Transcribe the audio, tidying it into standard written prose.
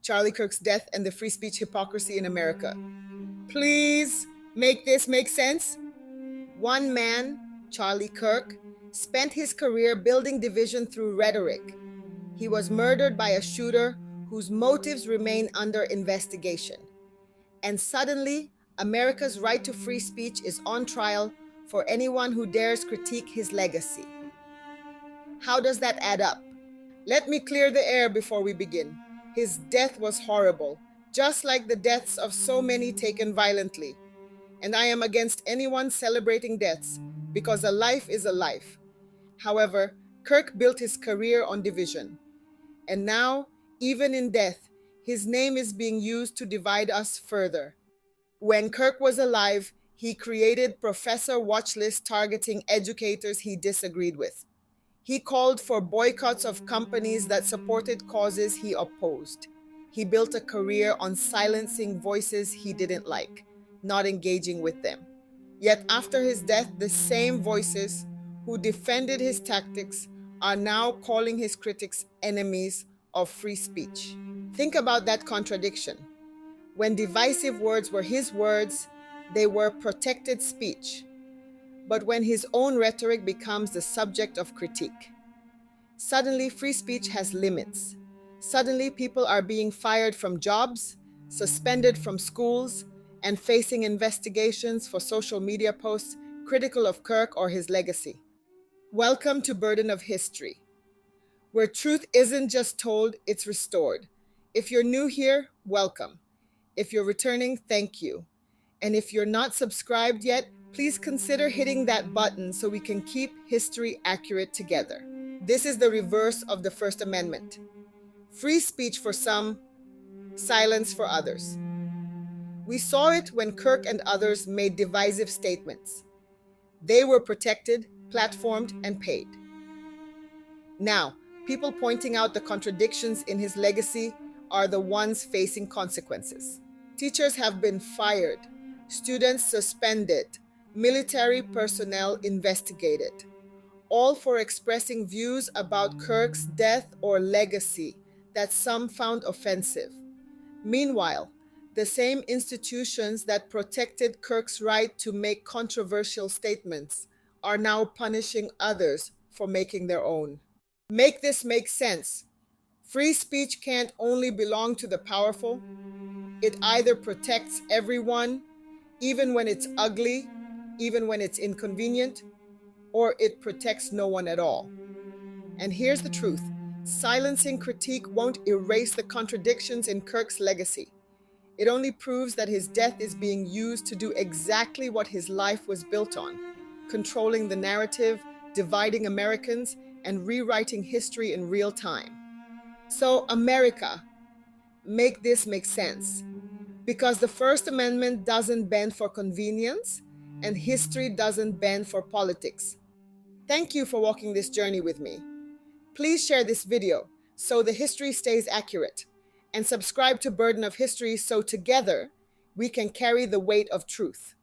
Charlie Kirk's death and the free speech hypocrisy in America. Please make this make sense. One man, Charlie Kirk, spent his career building division through rhetoric. He was murdered by a shooter whose motives remain under investigation. And suddenly, America's right to free speech is on trial for anyone who dares critique his legacy. How does that add up? Let me clear the air before we begin. His death was horrible, just like the deaths of so many taken violently. And I am against anyone celebrating deaths, because a life is a life. However, Kirk built his career on division. And now, even in death, his name is being used to divide us further. When Kirk was alive, he created Professor Watchlists targeting educators he disagreed with. He called for boycotts of companies that supported causes he opposed. He built a career on silencing voices he didn't like, not engaging with them. Yet after his death, the same voices who defended his tactics are now calling his critics enemies of free speech. Think about that contradiction. When divisive words were his words, they were protected speech. But when his own rhetoric becomes the subject of critique, suddenly free speech has limits. Suddenly people are being fired from jobs, suspended from schools, and facing investigations for social media posts critical of Kirk or his legacy. Welcome to Burden of History, where truth isn't just told, it's restored. If you're new here, welcome. If you're returning, thank you. And if you're not subscribed yet, please consider hitting that button so we can keep history accurate together. This is the reverse of the First Amendment. Free speech for some, silence for others. We saw it when Kirk and others made divisive statements. They were protected, platformed, and paid. Now, people pointing out the contradictions in his legacy are the ones facing consequences. Teachers have been fired, students suspended, military personnel investigated, all for expressing views about Kirk's death or legacy that some found offensive. Meanwhile, the same institutions that protected Kirk's right to make controversial statements are now punishing others for making their own. Make this make sense. Free speech can't only belong to the powerful. It either protects everyone, even when it's ugly, even when it's inconvenient, or it protects no one at all. And here's the truth. Silencing critique won't erase the contradictions in Kirk's legacy. It only proves that his death is being used to do exactly what his life was built on, controlling the narrative, dividing Americans, and rewriting history in real time. So, America, make this make sense. Because the First Amendment doesn't bend for convenience, and history doesn't bend for politics. Thank you for walking this journey with me. Please share this video so the history stays accurate, and subscribe to Burden of History so together we can carry the weight of truth.